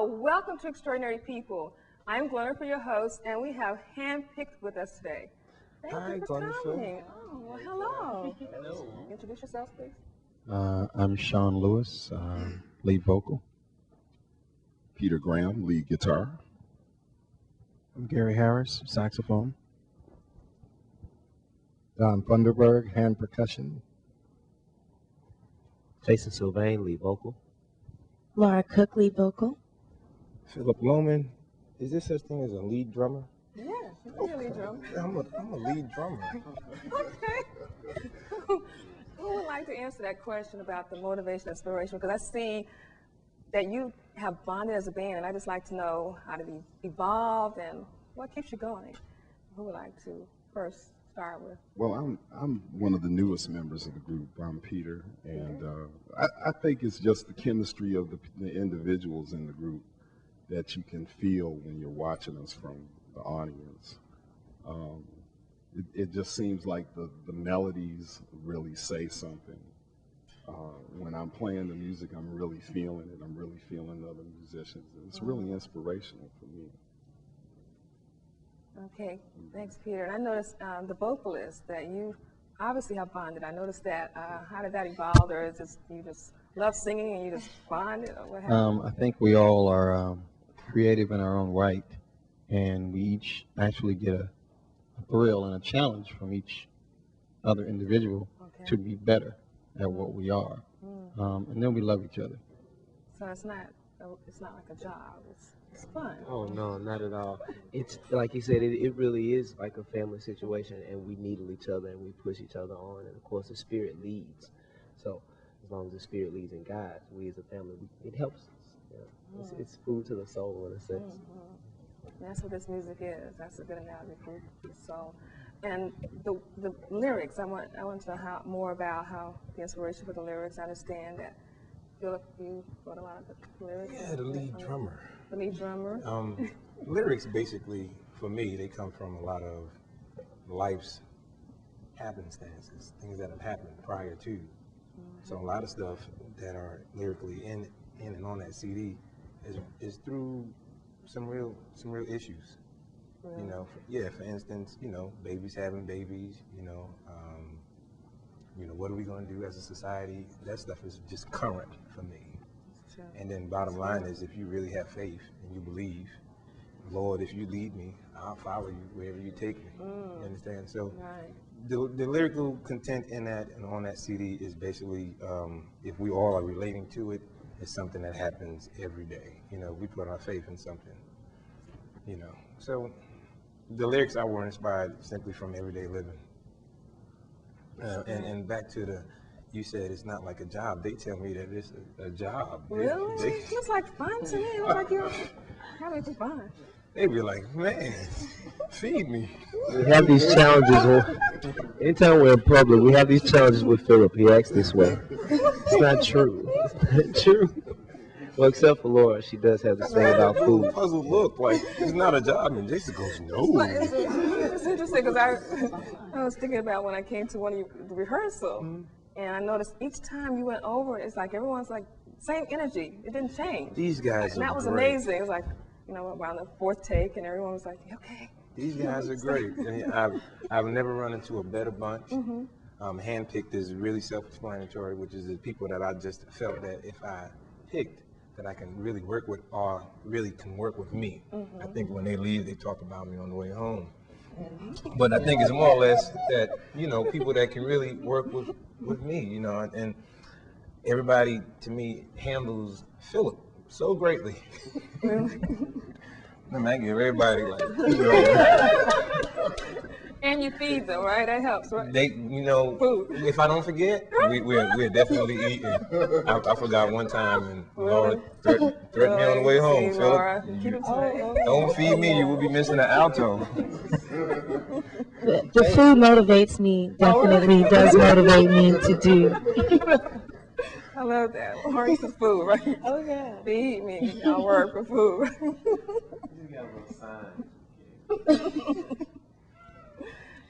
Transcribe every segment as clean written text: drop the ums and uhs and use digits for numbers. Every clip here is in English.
Welcome to Extraordinary People. I'm Glenn, for your host, and we have handpicked with us today. Thank you for coming. Oh, well, hello. Hello. Introduce yourself, please. I'm Sean Lewis, lead vocal. Peter Graham, lead guitar. I'm Gary Harris, saxophone. Don Funderburg, hand percussion. Jason Sylvain, lead vocal. Laura Cook, lead vocal. Philip Loman. Is there such thing as a lead drummer? Yeah, you're a lead drummer. I'm a lead drummer. Okay. Who would like to answer that question about the motivation, inspiration? Because I see that you have bonded as a band, and I just like to know how to be evolved and what keeps you going. Who would like to first start with? Well, I'm one of the newest members of the group. I'm Peter, and I think it's just the chemistry of the individuals in the group that you can feel when you're watching us from the audience. It just seems like the melodies really say something. When I'm playing the music, I'm really feeling it. I'm really feeling the other musicians. It's really inspirational for me. Okay, thanks, Peter. And I noticed the vocalist that you obviously have bonded. I noticed that. How did that evolve, or is it you just love singing and you just bonded, or what happened? I think we all are creative in our own right, and we each actually get a thrill and a challenge from each other individual to be better at what we are, and then we love each other. So it's not like a job. It's fun. Oh no, not at all. It's like you said, it really is like a family situation, and we needle each other and we push each other on, and of course the Spirit leads. So as long as the Spirit leads and guides, we as a family, it helps us. It's food to the soul in a sense. That's what this music is. That's a good analogy, food to the soul. And the lyrics, I want to know more about how the inspiration for the lyrics. I understand that Philip, you wrote a lot of the lyrics. Yeah, the lead drummer. The lead drummer. Lyrics, basically, for me, they come from a lot of life's happenstances, things that have happened prior to. So a lot of stuff that are lyrically in and on that CD is through some real issues. Really? For instance, babies having babies, what are we going to do as a society? That stuff is just current for me. Sure. And then bottom line is, if you really have faith and you believe, Lord, if you lead me, I'll follow you wherever you take me. You understand? So the lyrical content in that and on that CD is basically, if we all are relating to it, it's something that happens every day. We put our faith in something. So the lyrics were inspired simply from everyday living. And back to you said it's not like a job. They tell me that it's a job. Really? It feels like fun to me. It was like you're having fun. They be like, man, feed me. We have these challenges. Anytime we're in public, we have these challenges with Philip. He acts this way. It's not true. It's not true. Well, except for Laura, she does have to say about food. Puzzled look, like it's not a job, and Jason goes, no. It's interesting because I was thinking about when I came to one of the rehearsal, and I noticed each time you went over, it's like everyone's like same energy. It didn't change. These guys and that was great. Amazing. It was like around the fourth take, and everyone was like, okay. These guys are great. I mean, I've never run into a better bunch. Handpicked is really self-explanatory, which is the people that I just felt that if I picked, that I can really work with or really can work with me. I think when they leave, they talk about me on the way home. But I think it's more or less that, people that can really work with me, and everybody, to me, handles Philip so greatly. I give everybody And you feed them, right? That helps, right? They, you know, Food. if I don't forget, we're definitely eating. I forgot one time, and Laura threatened me on the way home. See, Philip, Laura, keep it to don't feed me, you will be missing an alto. The food motivates me, definitely does motivate me to do. I love that. Laura eats the food, right? Oh, yeah. Feed me. I'll work for food.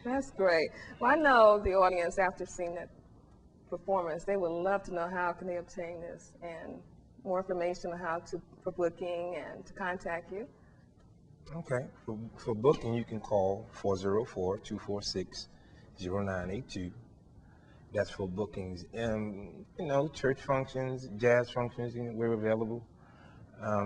That's great. Well, I know the audience, after seeing that performance, they would love to know how can they obtain this and more information on how to, for booking and to contact you. Okay. For booking, you can call 404-246-0982. That's for bookings. You know, church functions, jazz functions, we're available.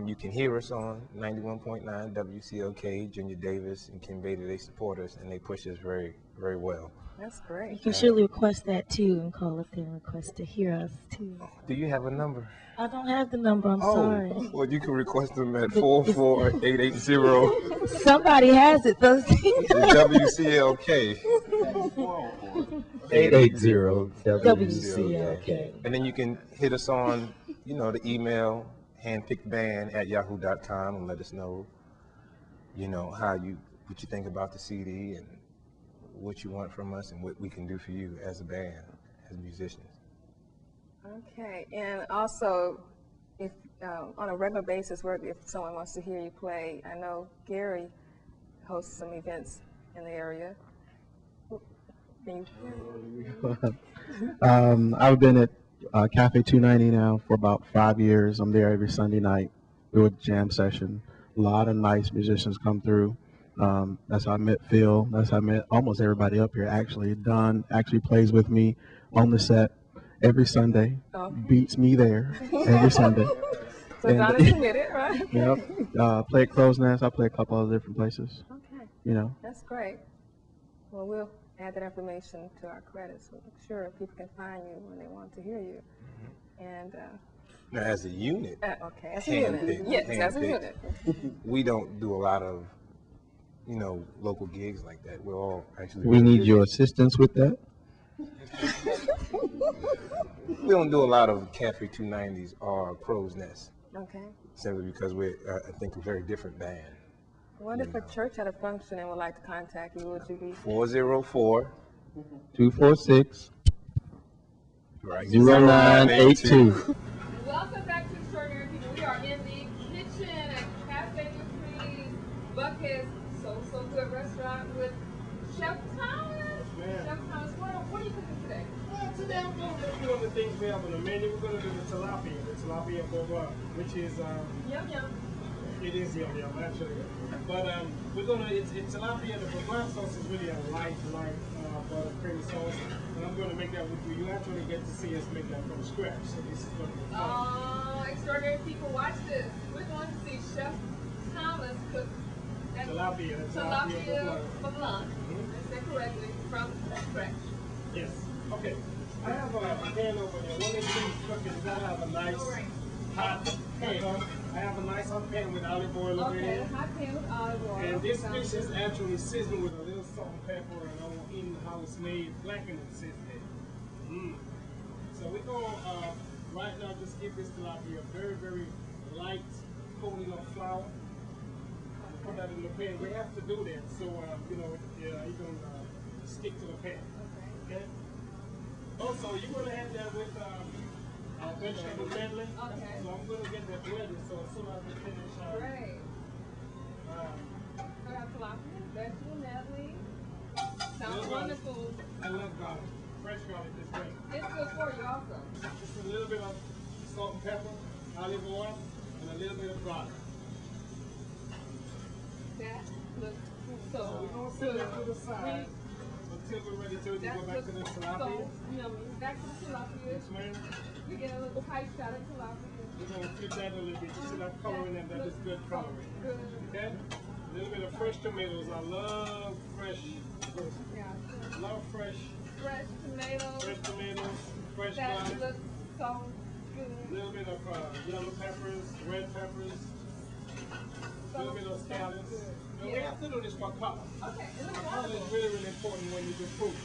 You can hear us on 91.9 WCLK. Junior Davis and Kim Bader, they support us and they push us very, very well. That's great. You can surely request that too and call up there and request to hear us too. Do you have a number? I don't have the number, I'm sorry. Well, you can request them at 44880. Somebody has it though. WCLK. 880 WCLK. And then you can hit us on, the email, handpickedband@yahoo.com, and let us know, what you think about the CD and what you want from us and what we can do for you as a band, as musicians. Okay, and also, if on a regular basis, if someone wants to hear you play, I know Gary hosts some events in the area. Can you? I've been at Cafe 290 now for about 5 years. I'm there every Sunday night. Do a jam session. A lot of nice musicians come through. That's how I met Phil. That's how I met almost everybody up here, actually. Don actually plays with me on the set every Sunday. Oh. Beats me there every Sunday. So Don is committed, right? Yep. Play at Crow's Nest. I play a couple other different places. Okay. That's great. Well, we'll add that information to our credits. We'll make sure people can find you when they want to hear you. And Now, as a unit, okay, as a unit. Yes, as a unit. we don't do a lot of, local gigs like that. We're all actually. We need your assistance with that. We don't do a lot of Cafe 290s or Crow's Nest. Okay. Simply because we're, I think, a very different band. What if a church had a function and would like to contact you? Would you be? 246 Right. 0982. Welcome back to Extraordinary People. We are in the kitchen at Cafe Dupree's Buckhead's So Good restaurant with Chef Thomas. Chef Thomas, what are you cooking today? Today I'm going to do one of the things we have on the menu. We're going to do the tilapia boba, which is Yum yum. it is yum yum actually. But we're going to it's tilapia. The boba sauce is really a light butter creamy sauce, and I'm going to make that with you. You actually get to see us make that from scratch. So this is going to be fun. Extraordinary People, watch this. We're going to see Chef Thomas cook Tilapia boba. That's correctly from scratch. Yes. Okay. I have a pan over there. One of these things cooking is I have a nice hot pan. I have a nice hot pan with olive oil over here. Hot pan with olive oil. And this dish is actually seasoned with a little salt and pepper, and I want in how it's made, blackened and seasoned. So we're going to right now just give this tilapia a very, very light coating of flour. Put that in the pan. We have to do that so you can stick to the pan. Okay. Also, you're going to have that with vegetable medley. Okay. So I'm going to get that ready. So as soon as we finish. Great. I have tilapia, vegetable medley. Sounds wonderful. I love garlic. Fresh garlic is great. It's good for you also. Just a little bit of salt and pepper, olive oil, and a little bit of garlic. That looks so We're going to set that to the side until we're ready to go back to the tilapia. So yummy. Back to the tilapia. Yes, ma'am. We get a little tight shot of tilapia. We're going to flip that a little bit. You see that coloring and that is good coloring. Good. Okay? A little bit of fresh tomatoes. I love fresh. Yeah. Love fresh. Fresh tomatoes. Fresh tomatoes. Fresh That garlic. looks so good. A little bit of yellow peppers, red peppers. A little bit of scallions. good. We have to do this for color. Okay. Color is really, really important when you do food.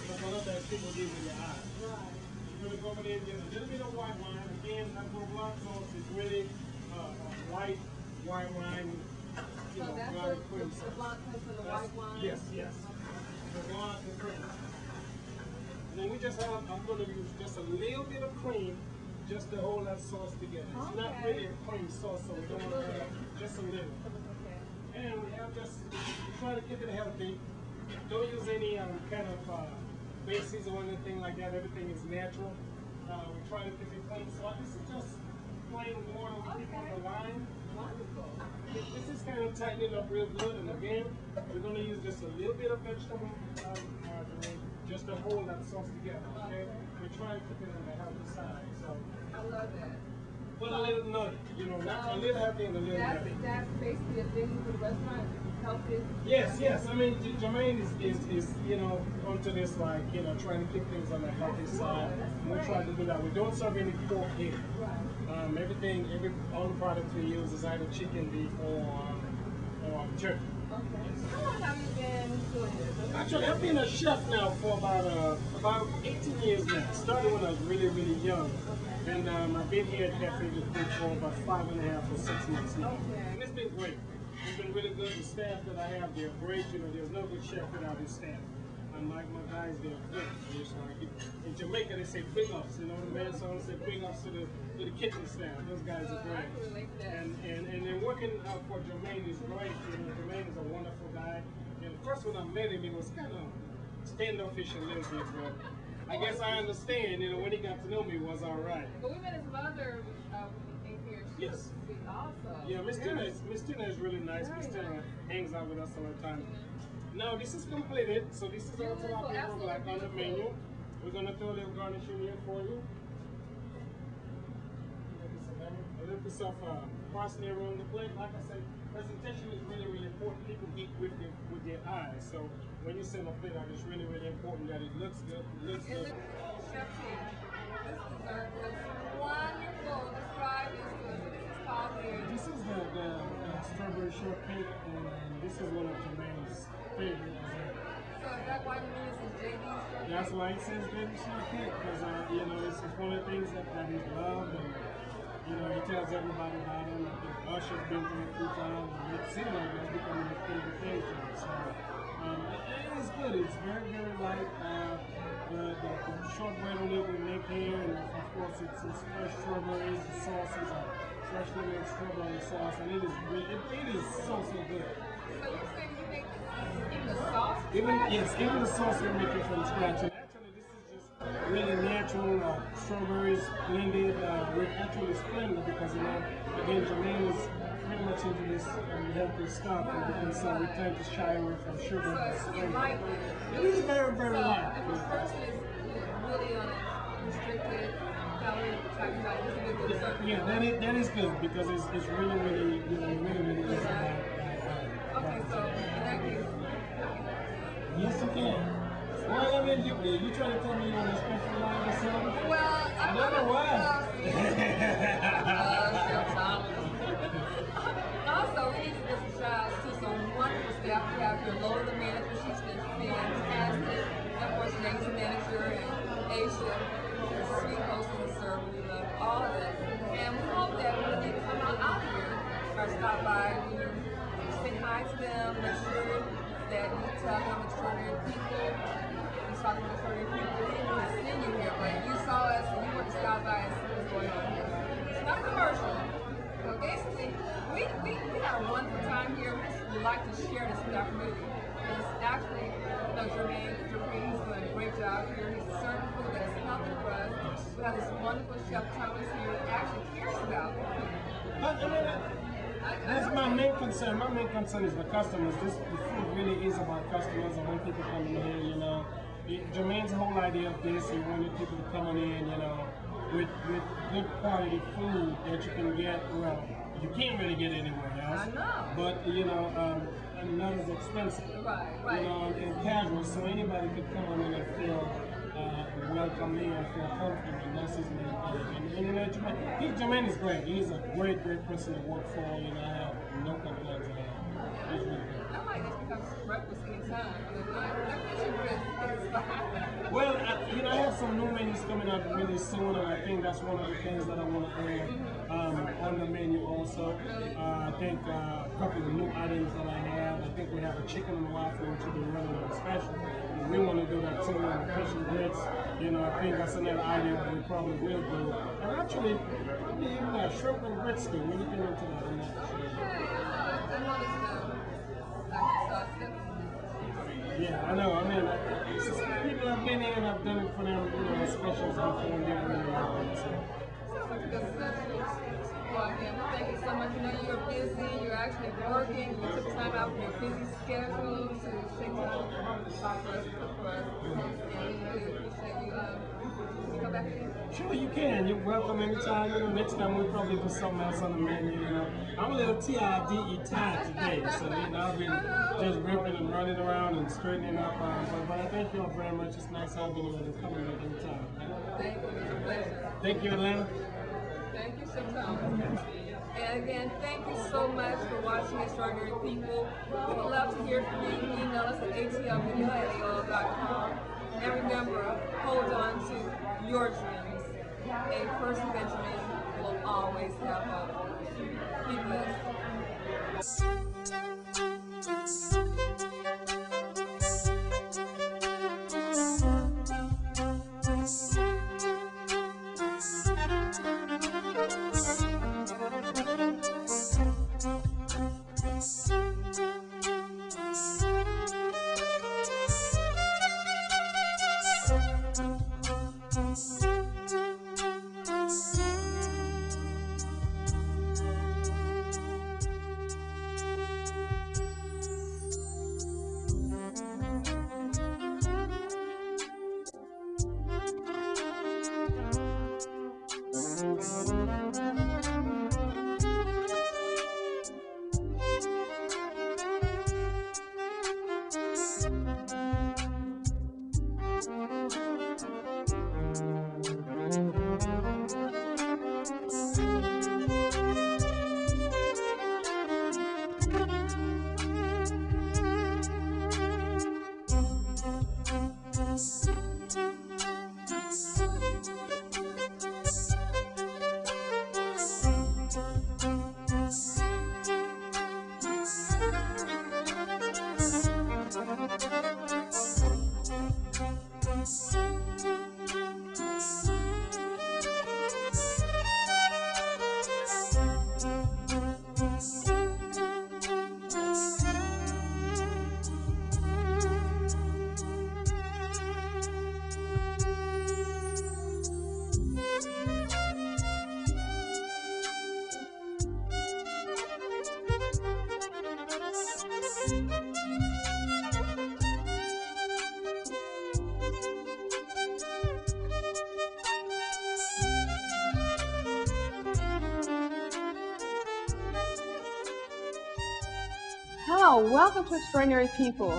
Because a lot of times people give you your eyes. Right. You're going to go over there and get a little bit of white wine. Again, that little black sauce is really white wine. So that's the blanc for the white wine? Yes, yes. The blanc and cream. And then we just have, I'm going to use just a little bit of cream just to hold that sauce together. It's not really a cream sauce, so we don't want to have just a little. Okay. And we have just, try to keep it healthy. Don't use any kind of bases or anything like that. Everything is natural. We try to keep it clean. So this is just plain water with people on the line. Wonderful. This is kind of tighten it up real good. And again, we're going to use just a little bit of vegetable margarine just to hold that sauce together. Okay? We're trying to keep it on the healthy side. So I love that. but a little nutty, you know, not a little healthy and a little nutty. That's basically a thing for the restaurant. Healthy. Yes, yes. I mean, Jermaine is you know, onto this, like, you know, trying to keep things on the healthy side. And we try to do that. We don't serve any pork here. Everything, all the products we use is either chicken, beef, or turkey. Okay. How long have you been doing this? Actually, I've been a chef now for about 18 years now. Started when I was really, really young. And I've been here at Cafe de Cook for about 5.5 or 6 months now. And it's been great. It's been really good. The staff that I have, they're great. You know, there's no good chef without his staff. And my guys, they're good. It's like, in Jamaica, they say big ups. You know what I mean? So I say big ups to the kitchen staff. Those guys are great. And then working for Jermaine is great. You know, Jermaine is a wonderful guy. And first when I met him, he was kind of standoffish a little bit, but I guess I understand. You know, when he got to know me, it was all right. But we met his mother in here. Yes. Awesome. Yeah, Miss Tina is really nice. Miss Tina hangs out with us all the time. Now this is completed, so this is all tilapia black on the menu. We're gonna throw a little garnish in here for you. A little piece of parsley around the plate. Like I said, presentation is really, really important. People eat with their eyes. So when you send a plate out, it's really, really important that it looks good. It looks good. Chef T, this dessert looks wonderful. Describe this to us. This is called here. This is the strawberry shortcake, and this is one of Jermaine's favorite desserts. So is that why the name is JD shortcake? That's why it says baby shortcake, because you know, it's one of the things that he's loved, and you know, he tells everybody about him. I think Usher's been through it 2 times, and it seems like that's becoming his favorite thing to him. So it's good. It's very, very light. The shortbread on it we make here, and of course it's fresh strawberries. The sauce is a freshly made strawberry sauce, and it is so good. So you're saying you make even the sauce? Even the sauce we make it from scratch. And actually, this is just really natural strawberries blended with actually Splenda, because you know, again, Jermaine is pretty much into this healthy stuff, and so we tend to shy away from sugar. So it's light. It is very, very light. If a person is really on a restricted calorie type diet, this is a good dessert. Yeah, that is good, because it's really, really, you know, really easy to buy. Okay, so in that case, Yes, you can. Well, I mean, you trying to tell me you want a special line or something? well, I don't know why. Also, we need to give some shout outs to some wonderful staff. We have here Lola, the manager. She's been fantastic. Of course, Nate's the manager, and Aisha, the sweet host and server. We love all of that. And we hope that when they come out here or stop by, you say hi to them, make sure that you tell them extraordinary people. You talk to extraordinary people. We didn't really send you here, but you saw us and you want to stop by and see what's going on here. It's not a commercial. So basically, we had a wonderful time here. We like to share this with our community. It's actually, you know, Jermaine, he's doing a great job here. He's serving food that is healthy for us. We have this wonderful chef Thomas here who actually cares about it. That's my main concern. My main concern is the customers. The food really is about customers. I want people coming in, you know. Jermaine's whole idea of this, he wanted people to come in, you know, with good quality food that you can get, well, you can't really get anywhere else. I know. But, you know, not as expensive. Right. You know, and casual, so anybody could come on in and feel welcome in and feel comfortable. And that's his main thing. And you know, Jermaine is great. He's a great person to work for. You know, I have no complaints at all. He's really good. I might just become breakfast anytime. That kitchen coming up really soon, and I think that's one of the things that I want to add on the menu also. I think a couple of new items that I have. I think we have a chicken and waffle, which will be running on special. And we want to do that too, and fish and grits. You know, I think that's another item we probably will do. And actually, probably even a shrimp and grits too. We're looking into that. I'm not sure. Yeah, I know. I mean, people have been in and I've done it for them, you know, specials before and they really love it. So. Well, again, thank you so much. I know you're busy, you're actually working, you took time out from your busy schedule to take time to talk for us, cook for us. And we really appreciate you. Can you come back again? Sure, you can. You're welcome anytime. You know, next time we'll probably do something else on the menu. You know, I'm a little TIDE tired today, so you know, I've been just ripping and running around and straightening up. But I thank you all very much. It's nice having you and coming back anytime. Thank you. It's a pleasure. Thank you, Atlanta. Thank you, Chantal. And again, thank you so much for watching Extraordinary People. We would love to hear from you. Email us at atlvideo@aol.com. And remember, hold on to your dreams. A person Benjamin will always have hope. Be blessed. Hello, welcome to Extraordinary People.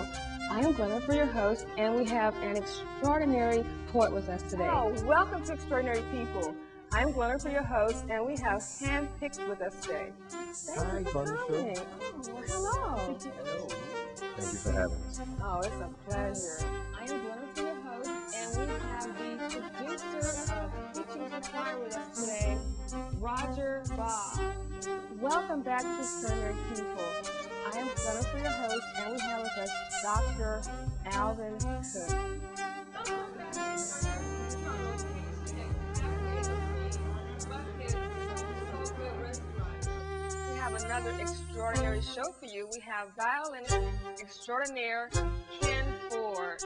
I am Glenna, your host, and we have an extraordinary poet with us today. Hello, welcome to Extraordinary People. I am Glenna, your host, and we have handpicked with us today. Hi, Glenna. Oh, hello. Hello. Thank you for having us. Oh, it's a pleasure. I am Glenna, your host, and we have the producer of Teaching for Choir with us today, Roger Bob. Welcome back to Extraordinary People. I am Glenna, your host, and we have with us Dr. Alvin Cook. We have another extraordinary show for you. We have violinist extraordinaire Ken Ford.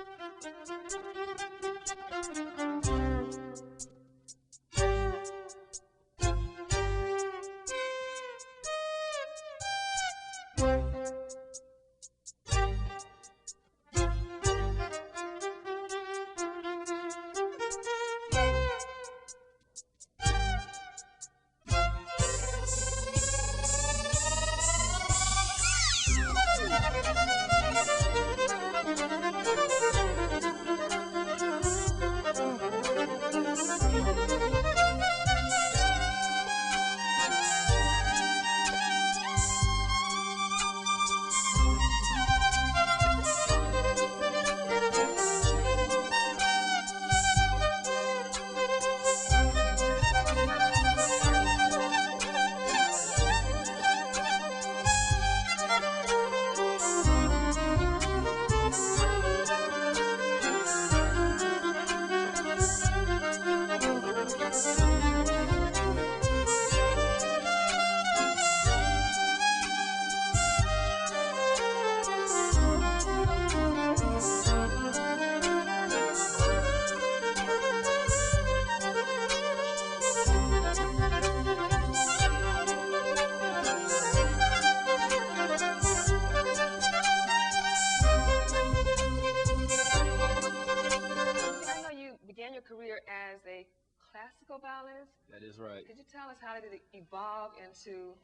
your career as a classical violinist. That is right. Could you tell us how did it evolve into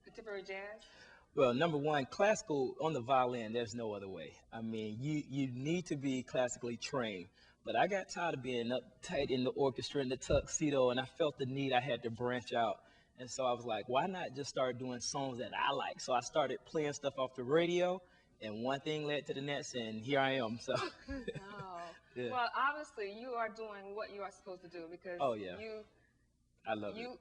contemporary jazz? Well, number one, classical on the violin, there's no other way. I mean, you need to be classically trained. But I got tired of being uptight in the orchestra in the tuxedo, and I felt the need I had to branch out. And so I was like, why not just start doing songs that I like? So I started playing stuff off the radio, and one thing led to the next, and here I am. So. Oh. Yeah. Well, obviously, you are doing what you are supposed to do because I love it. You,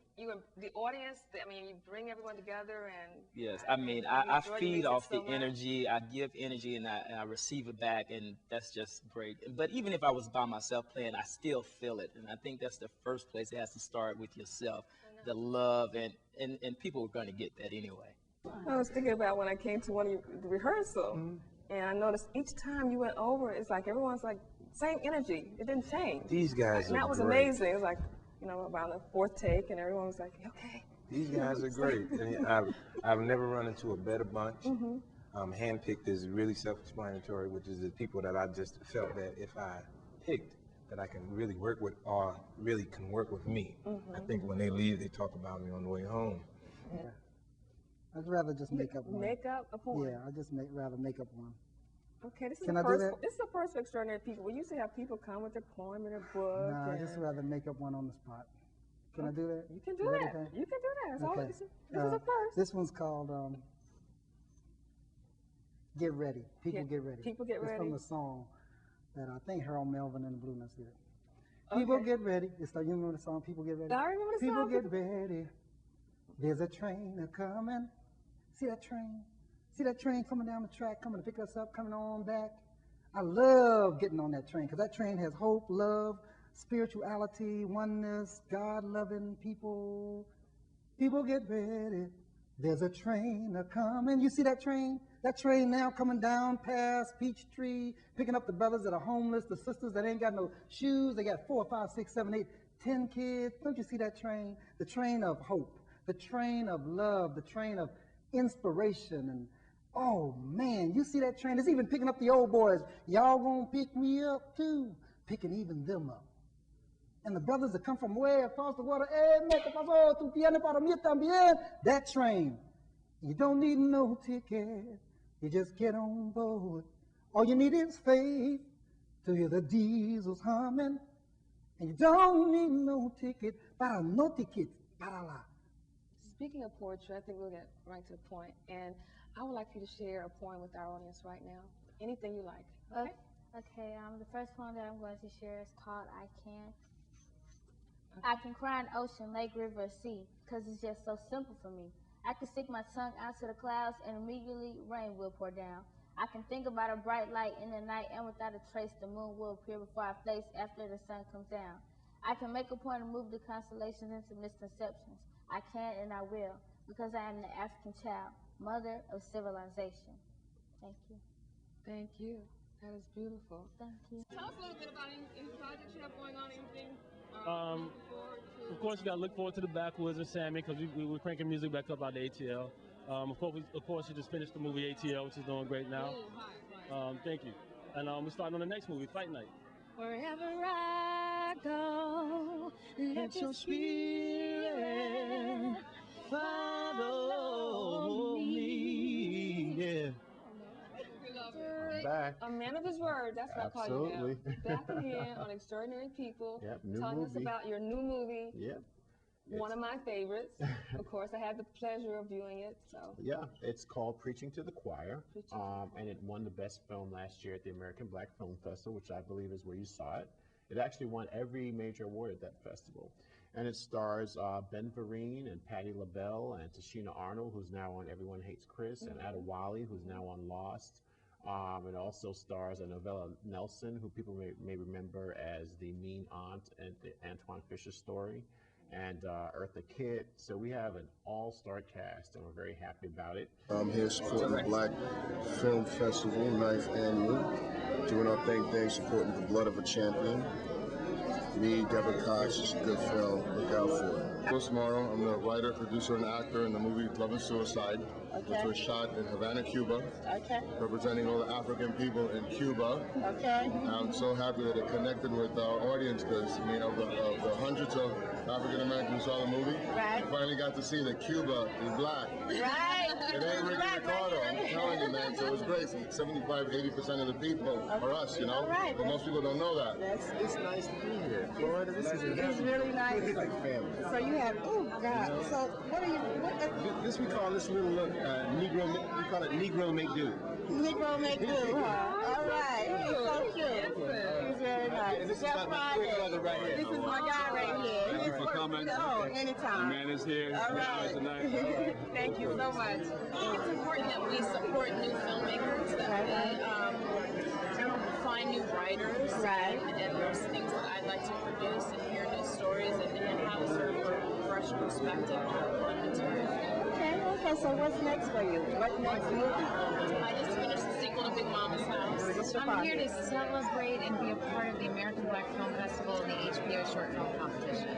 the audience, I mean, you bring everyone together and. Yes, I mean, I feed off the energy. I give energy and I receive it back, and that's just great. But even if I was by myself playing, I still feel it. And I think that's the first place. It has to start with yourself, the love, and people are going to get that anyway. I was thinking about when I came to one of the rehearsal, and I noticed each time you went over, it's like everyone's like, same energy. It didn't change. These guys and are that was great. Amazing. It was like, you know, around the fourth take, and everyone was like, okay. These guys are great. And I've never run into a better bunch. Handpicked is really self-explanatory, which is the people that I just felt that if I picked, that I can really work with or really can work with me. I think when they leave, they talk about me on the way home. Yeah. I'd rather just make up one. Make up a poem? Yeah, I'd just rather make up one. Okay, this is Can the I do first. that? This is the first for Extraordinary People. We used to have people come with their poem and their book. No, I'd just rather make up one on the spot. Can I do that? You can do that. You can do that. It's Okay. this is a first. This one's called Get Ready. People Get Ready. People Get It's Ready. from a song that I think Harold Melvin and the Blue Notes did. People get ready. You remember the song People Get Ready? I remember the People song. get ready. There's a train a-coming. See that train? See that train coming down the track, coming to pick us up, coming on back? I love getting on that train because that train has hope, love, spirituality, oneness, God-loving people. People get ready. There's a train a-coming. You see that train? That train now coming down past Peachtree, picking up the brothers that are homeless, the sisters that ain't got no shoes. They got 4, 5, 6, 7, 8, 10 kids. Don't you see that train? The train of hope, the train of love, the train of inspiration. And oh man, you see that train? It's even picking up the old boys. Y'all gonna pick me up too, picking even them up. And the brothers that come from way across the water, that train. You don't need no ticket. You just get on board. All you need is faith to hear the diesels humming. And you don't need no ticket. Para no ticket. Para la. Speaking of poetry, I think we'll get right to the point. And I would like you to share a poem with our audience right now. Anything you like. Okay? Okay, the first one that I'm going to share is called I Can. I can cry an ocean, lake, river, or sea, because it's just so simple for me. I can stick my tongue out to the clouds and immediately rain will pour down. I can think about a bright light in the night and without a trace the moon will appear before our face after the sun comes down. I can make a point to move the constellations into misconceptions. I can and I will, because I am the African child, mother of civilization. Thank you. Thank you. That is beautiful. Thank you. Tell us a little bit about any projects you have going on, anything Of course, you got to look forward to the Backwoods and Sammy because we're cranking music back up out the ATL. Of course, you just finished the movie ATL, which is doing great now. Oh, hi. Thank you. And we're starting on the next movie, Fight Night. Wherever I go, let your spirit follow me. Yeah. Back. A man of his word, that's what I call you now. Back again on Extraordinary People, telling us about your new movie. Yep. One of my favorites. Of course, I had the pleasure of viewing it. So. Yeah, it's called Preaching to the Choir, and it won the best film last year at the American Black Film Festival, which I believe is where you saw it. It actually won every major award at that festival. And it stars Ben Vereen and Patti LaBelle and Tashina Arnold, who's now on Everyone Hates Chris, and Ada Wally, who's now on Lost. It also stars Novella Nelson, who people may remember as the mean aunt in the Antoine Fisher story, and Eartha Kitt. So we have an all-star cast, and we're very happy about it. I'm here supporting the Black Film Festival, 9th annual, doing our thing, supporting The Blood of a Champion. Me, Deborah Cox, it's a good film. Look out for it. Bruce Morrow, I'm the writer, producer, and actor in the movie Love and Suicide. which was shot in Havana, Cuba, representing all the African people in Cuba. I'm so happy that it connected with our audience because, I mean, of the hundreds of African Americans who saw the movie, we finally got to see that Cuba is black. It ain't Ricky Ricardo, I'm telling you, man. So it was great. 75–80% of the people are us, you know? But most people don't know that. It's nice to be here. Florida, this is It's really nice. It's like family. So you have, oh God. So what are you, This we call this little Negro, we call it Negro make do. Negro make do, huh? All right. He's so cute. He's very nice. And this is Jeff my brother right here. This is my guy right here. Thank you for coming. Oh, anytime. The man is here. All right. Tonight. Thank you so much. I think it's important that we support new filmmakers, that we find new writers, and there's things that I'd like to produce and hear new stories and have a sort of a fresh perspective on material. Okay, so what's next for you? What next movie? I just finished the sequel to Big Mama's House. I'm here to celebrate and be a part of the American Black Film Festival and the HBO Short Film Competition.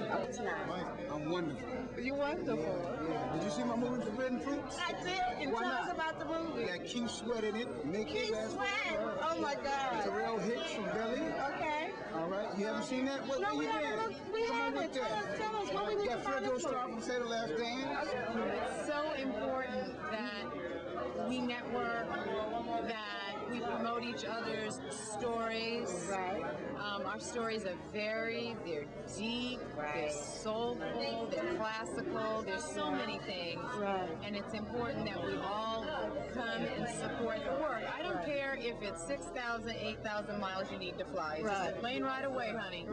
I'm wonderful. You're wonderful. Did you see my movie Forbidden Fruits? I did. And Why tell us not? about the movie. Got Keith Sweat in it. Nick Keith Sweat. Oh my God. It's a real hit from Belly. Okay. All right. You haven't seen that? What, No, where we you haven't. been? We Come on haven't. with that. Tell us what we need got to find Fredo this Star movie. from Say the Last Dance. It's so important that we network, that we promote each other's stories. Our stories are varied, they're deep, they're soulful, they're classical, there's so many things. And it's important that we all come and support the work. I don't care if it's 6,000, 8,000 miles you need to fly. It's just a plane ride away, honey.